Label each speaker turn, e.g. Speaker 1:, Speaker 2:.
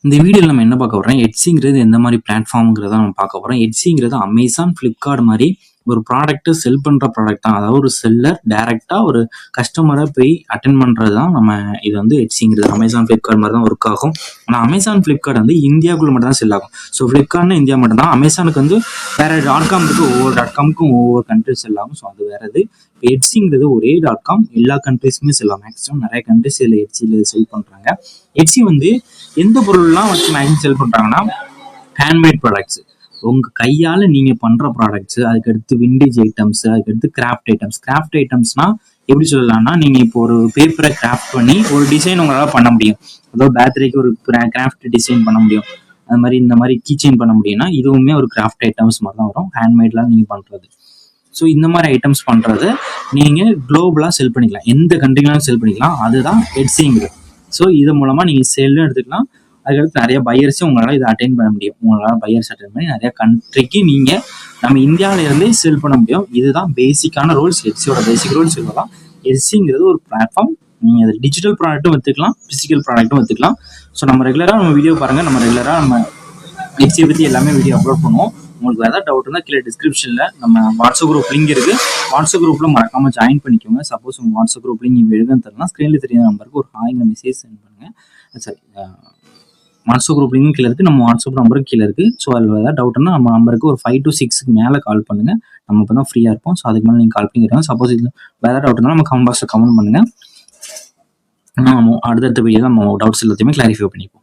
Speaker 1: இந்த வீடியோல நம்ம என்ன பார்க்க போறோம், எட்ஸிங்கிறது எந்த மாதிரி பிளாட்ஃபார்ம்ங்கிறத நம்ம பார்க்க போறோம். எட்ஸிங்கிறது அமேசான், ஃப்ளிப்கார்ட் மாதிரி ஒரு ப்ராடக்ட்டை செல் பண்ற ப்ராடக்ட் தான். அதாவது ஒரு செல்லர் டைரக்டா ஒரு கஸ்டமரை போய் அட்டெண்ட் பண்றது தான் நம்ம இது வந்து எட்ஸிங்கிறது. அமேசான், ஃப்ளிப்கார்ட் மாதிரி தான் ஒர்க் ஆகும். ஆனால் அமேசான், ஃப்ளிப்கார்ட் வந்து இந்தியாவுக்குள்ள மட்டும் தான் செல் ஆகும். ஸோ ஃப்ளிப்கார்ட்னா இந்தியா மட்டும் தான். அமேசானுக்கு வந்து வேற .com இருக்கு. ஒவ்வொரு .comக்கும் ஒவ்வொரு கண்ட்ரி செல் ஆகும். ஸோ அது வேற இது. எட்ஸிங்கிறது ஒரே .com எல்லா கண்ட்ரிஸ்க்குமே செல் ஆகும். மேக்ஸிமம் நிறைய கண்ட்ரிஸ் இதில் எட்ஸியில் செல் பண்றாங்க. எட்ஸி வந்து எந்த பொருள்லாம் வச்சு மேக்ஸிமம் செல் பண்றாங்கன்னா ஹேண்ட்மேட் ப்ராடக்ட்ஸ், உங்க கையால நீங்க பண்ற ப்ராடக்ட்ஸ், அதுக்கடுத்து விண்டேஜ் ஐட்டம்ஸ், அதுக்கடுத்து கிராஃப்ட் ஐட்டம்ஸ். கிராஃப்ட் ஐட்டம்ஸ்னா எப்படி சொல்லலாம்னா, நீங்க இப்போ ஒரு பேப்பரை கிராஃப்ட் பண்ணி ஒரு டிசைன் உங்களால பண்ண முடியும். அதாவது பேர்த்டேக்கு ஒரு கிராஃப்ட் டிசைன் பண்ண முடியும். அது மாதிரி இந்த மாதிரி கீச்செயின் பண்ண முடியும்னா இதுவுமே ஒரு கிராஃப்ட் ஐட்டம்ஸ் மாதிரி தான் வரும். ஹேண்ட்மேட்லாம் நீங்க பண்றது. ஸோ இந்த மாதிரி ஐட்டம்ஸ் பண்றது நீங்க குளோபலா செல் பண்ணிக்கலாம். எந்த கண்ட்ரினாலும் செல் பண்ணிக்கலாம். அதுதான் எட்ஸிங்கிறது. ஸோ இது மூலமா நீங்க செல்லும் எடுத்துக்கலாம். அதுக்கடுத்து நிறைய பையர்ஸும் உங்களால் இதை அட்டைன் பண்ண முடியும். உங்களால் பையர்ஸ் அட்டைன் பண்ணி நிறைய கண்ட்ரிக்கு நீங்க நம்ம இந்தியாவில இருந்தே செல் பண்ண முடியும். இதுதான் பேசிக்கான ரூல்ஸ். எட்ஸியோட பேசிக் ரூல்ஸ் இதுதான். எட்ஸிங்கிறது ஒரு பிளாட்ஃபார்ம். நீங்க அது டிஜிட்டல் ப்ராடக்ட்டும் வித்துக்கலாம், பிசிக்கல் ப்ராடக்ட்டும் வித்துக்கலாம். ஸோ நம்ம ரெகுலரா நம்ம வீடியோ பாருங்க. நம்ம ரெகுலரா நம்ம எட்ஸியை பத்தி எல்லாமே வீடியோ அப்லோட் பண்ணுவோம். உங்களுக்கு ஏதாவது டவுட் இருந்தால் கீழே டிஸ்கிரிப்ஷன்ல நம்ம வாட்ஸ்அப் குரூப் லிங்க் இருக்கு. வாட்ஸ்அப் குரூப்ல மறக்காம ஜாயின் பண்ணிக்கோங்க. சப்போஸ் உங்க வாட்ஸ்அப் குரூப் லிங்க் நீங்க எழுதுன்னு தரலாம், ஸ்கிரீன்ல தெரியாத நம்பருக்கு ஒரு ஹாய்ங்கிற மெசேஜ் சென்ட் பண்ணுங்க. சரி, வாட்ஸ்அப் குரூப் லிங்க் கீழே இருக்கு. நம்ம வாட்ஸ்அப் நம்பருக்கு கீழே இருக்கு. ஸோ அதில் ஏதாவது டவுட்னா நம்ம நம்பருக்கு ஒரு 5 to 6க்கு மேலே கால் பண்ணுங்க. நம்ம இப்போ தான் ஃப்ரீயாக இருப்போம். ஸோ அதுக்கு மேலே நீங்கள் கால் பண்ணிக்கிறோம். சப்போஸ் இதில் வேறு டவுட் இருந்தாலும் நம்ம கமெண்ட் பாக்ஸில் கமெண்ட் பண்ணுங்க. அடுத்தடுத்த வீடியோ நம்ம டவுட்ஸ் எல்லாத்தையுமே கிளாரிஃபை பண்ணிப்போம்.